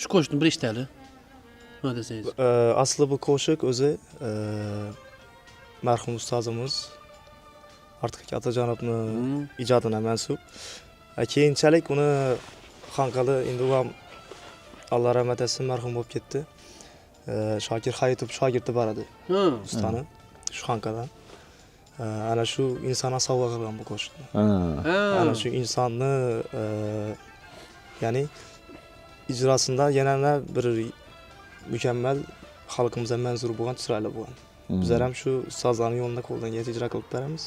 Şu qo'shiqni bir eshitaylik. Nima desangiz? Asli bu qo'shiq o'zi marhum ustozimiz Ortiq Otajonovni ijodiga mansub. Keyinchalik uni Xonqali endi u ham Alloh rahmat etsin marhum bo'lib ketdi. Shokir Hayitov shogirdi bor edi. Ustani shu Xonqadan. Ana shu insonga sovg'a qilgan bu qo'shiqni. Ana shu insonni ya'ni ijrosida yana bir mukammal xalqimizga manzur bo'lgan chiroyli bo'lgan. Bizlar ham shu ustozlarning yo'lida qo'ldan kelgancha ijro qilib beramiz.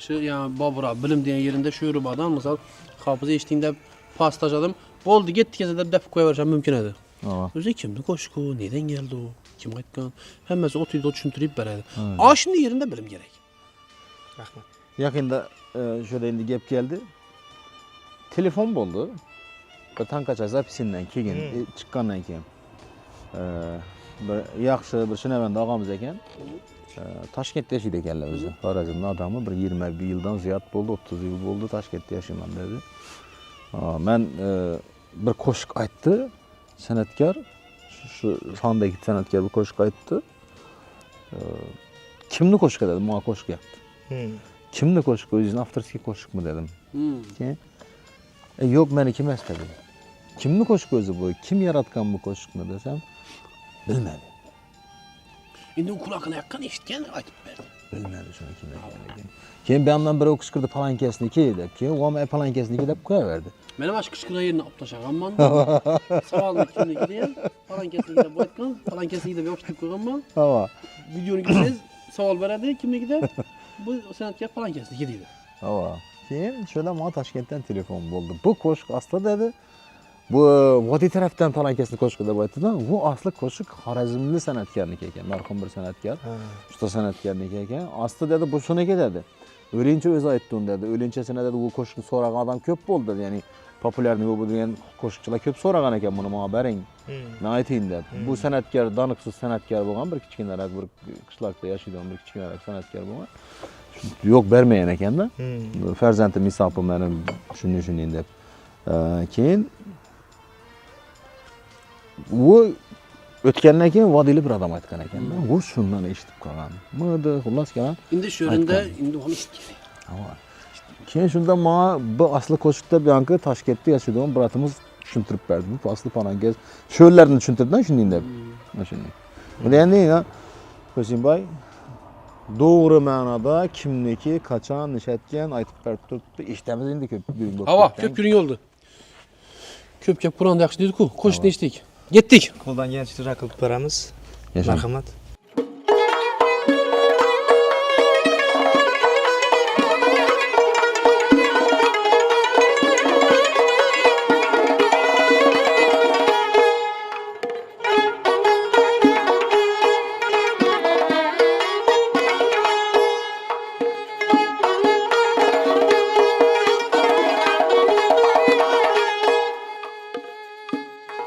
Shu yani Bobur abi bilim degan yerinde shu yurib adam misol hofiz eshitdingda past tashladim. Bo'ldi, ketdi keza deb qo'yaverishim mumkin edi. O'zi kimni qo'shiq-ku, neden geldi u, kim aytgan? Hammasi o'tida tushuntirib beradi. Shunday yerinde bilim kerak. Rahmat. Yaqinda şöyle endi gap keldi. Telefon bo'ldi. Bir tanqacha zapisindan keyin chiqqandan keyin bir yaxshi bir shinavanda og'amiz ekan. Toshkentda yashaydi ekanlar o'zi. Xorazmning odami bir 21 yildan ziyod bo'ldi, 30 yil bo'ldi Toshkentda yashayman dedi. Men bir qo'shiq aytdi, san'atkor, shu sondagi san'atkor bir qo'shiq aytdi. Kimni qo'shiq dedi? Menga qo'shiq yapti. Kimni qo'shiq? O'zingizning avtorskiy qo'shiqmi dedim. Keyin yo'q, meniki emas dedi. Kimni qo'shiq o'zi bu? Kim yaratgan bu qo'shiqni desam, bilmadi. Endi u quloqini yaqqan eshitgan aytib berdi. Bilmadi shuni kim ekanligini. Keyin bu hamdan biri o'qishqirdi palankasniki deb, keyin u ham palankasniki deb qo'yaverdi. Men ham shu qichqirgan yerini olib tashlaganman. Savolni kimniki deb, palankasniki deb aytgan, palankasniki deb yopishtirib qo'yganman. Videoni ko'rsangiz savol beradi, kimniki deb. Bu san'atkor palankasniki deydi. Keyin shunda menga Toshkentdan telefon bo'ldi. Bu qo'shiq asli dedi. Bu vodiy tarafdan palankasini qo'shiq deb aytdi-da, bu asli qo'shiq Xorazmli san'atkorniki ekan, marhum bir san'atkor, usta san'atkorniki ekan. Asli dedi bu shuniki dedi. O'yinchi o'zi aytdi uni dedi. O'yinchasini dedi bu qo'shiqni so'ragan odam ko'p bo'ldi dedi. Ya'ni populyarniy bo'lgan qo'shiqchilar ko'p so'ragan ekan buni menga bering. Men aytayin deb. Bu san'atkor, doniqsiz san'atkor bo'lgan, bir kichkinaroq bir qishloqda yashaydigan bir kichkinaroq san'atkor bo'lgan. Yo'q bermagan ekanda. Farzandim misofir meni shunday deb. Keyin u o'tgandan keyin vodiyli bir odam aytgan ekanda. U shundan eshitib qolgan. Midi, xullas keyin. Endi shu yerda endi uni eshitgan. Keyin shunda menga bu asli qo'shiqda buyoqqa Toshkentda yashaydigan biratimiz tushuntirib berdi. Bu asli palankaz sho'rlarni tushuntirdi shunday deb. Shunday. Bu endi Qo'shinboy doğru ma'noda kimniki, qachon nishatgan aytib berib turibdi. Eshitamiz endi ko'p guring bo'lib. Ko'p guring oldi. Ko'p gap Qur'onda yaxshi deydi-ku. Qo'shiqni eshitdik. Ketdik. Qo'ldan kelgancha ijro qilib beramiz. Marhamat.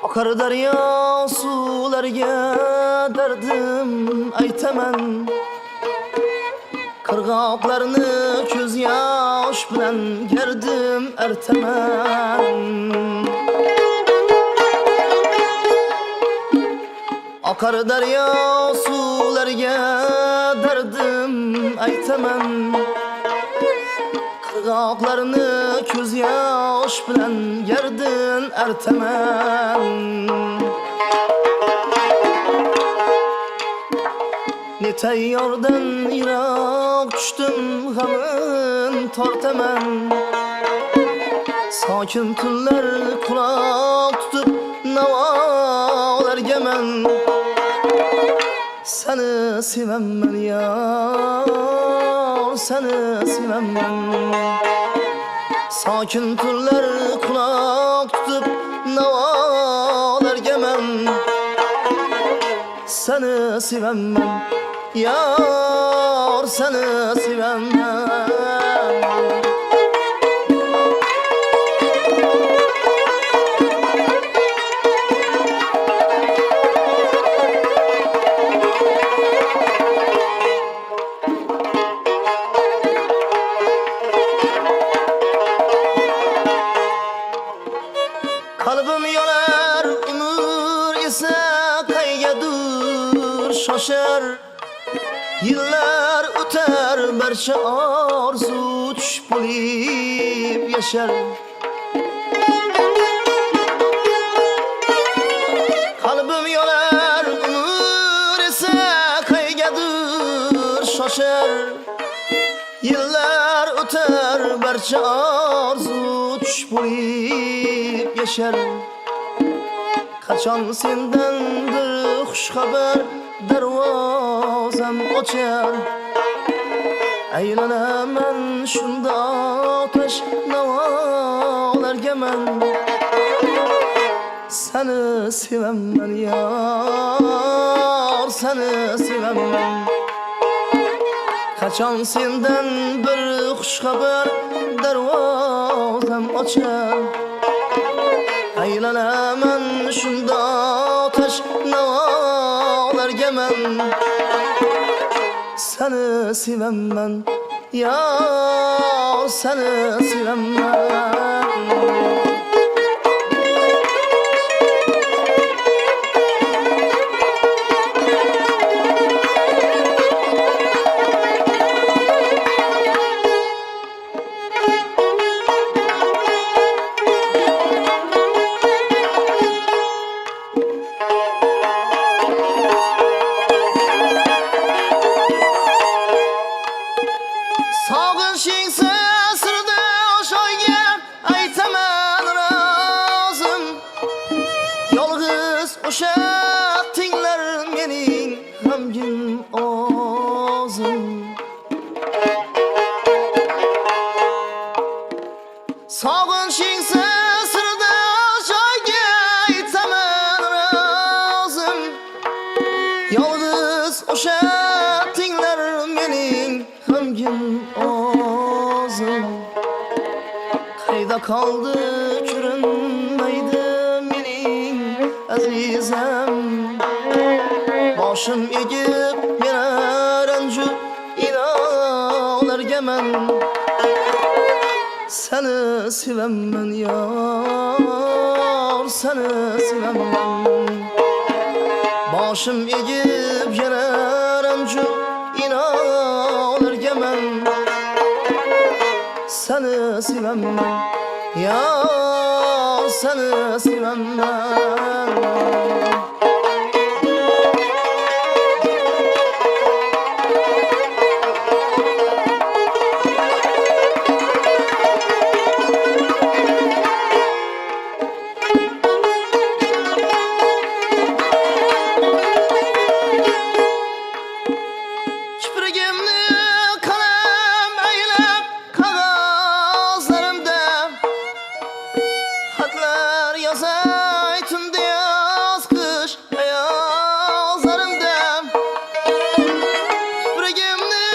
Akar daryo suvlarga dardim aytaman. Qirg'oqlarni ko'z yosh bilan gerdim artaman. Akar daryo suvlarga dardim aytaman. Qirg'oqlarni ko'z yosh bilan gerdin artaman. Ne tayyordan yiroq tushdim, g'amin tortaman. Sokin tunlar quloq tutib navolargaman. Seni sevaman ya, seni sevaman. Sokin tunlar quloq tutib navolargaman. Seni sevaman yar, seni sevaman. Kalbim yola yo'lar umr esa qaygadir shoshar yillar o'tar barcha orzu tush bo'lib yashar qalbim yo'lar umr esa qaygadir shoshar yillar o'tar barcha orzu tush bo'lib yashar qachon sendan bir xush xabar darvozam ochar aylanaman shunda otash navolarga man seni sevaman yor seni sevaman qachon sendan bir xush xabar darvozam ochar aylanaman shunda otash navolarga man seni sevaman yor seni sevaman Sog'inching sirda o'shoyga aytaman rozim yolg'iz o'sha tinglar mening g'amgin ovozim Sog'inching sirda o'shoyga aytaman rozim yolg'iz o'sha tinglar mening g'amgin ovozim qayda qoldi ko'rinmaydi mening azizam boshim egib yana ranju inolarga man seni sevaman yor seni sevaman boshim egib yana ranju inolarga man seni sevaman yor seni sevaman kiprigimni qalam aylab qog'ozlarimda xatlar yozay tunda yoz qish ayozlarimda kiprigimni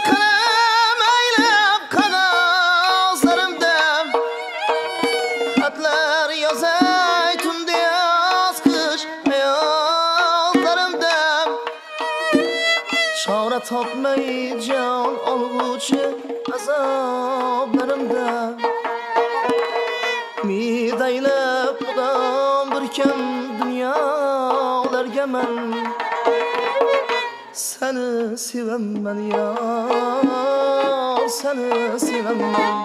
qalam aylab qog'ozlarimda xatlar yozay tunda yoz qish ayozlarimda chora topmay jon olg'uvchi azoblarimda midaylab mudom birkan dunyolarga man seni sevaman yor seni sevaman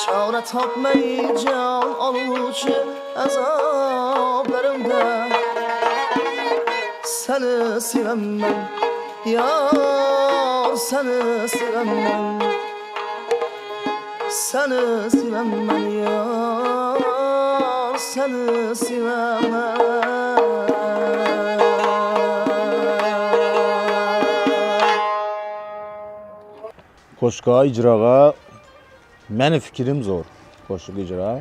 chora topmay jon olg'uvchi azoblarimda seni sevaman yor seni sevaman seni sevaman yor seni sevaman qo'shiqqa ijroga meni fikrim zo'r qo'shiq ijro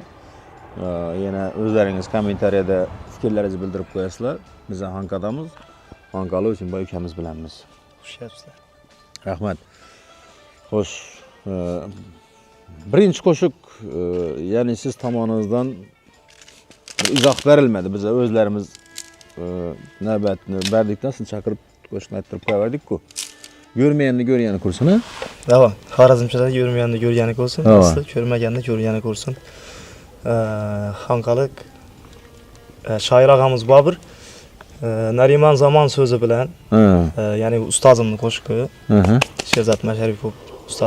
yana o'zlaringiz kommentariyada fikrlaringizni bildirib qo'yasizlar biz Hankadamiz Hankali uchun boy ukamiz bilanmiz xush kelibsizlar rahmat xo'sh birinchi qo'shiq ya'ni siz tomoningizdan izoh berilmadi biz o'zlarimiz navbatni berdikdan sizni chaqirib qo'shiqni ayttirib qo'yaverdik-ku görmeyenni görgeni ko'rsin ha davom xorazmchilar ko'rganni ko'rsin asli ko'rmaganni ko'rgani ko'rsin Hankalik shoir og'amiz Bobur Nariman Zamon so'zi bilan, Ha. ya'ni ustozimning qo'shiqi Hı. Sherzod Masharipov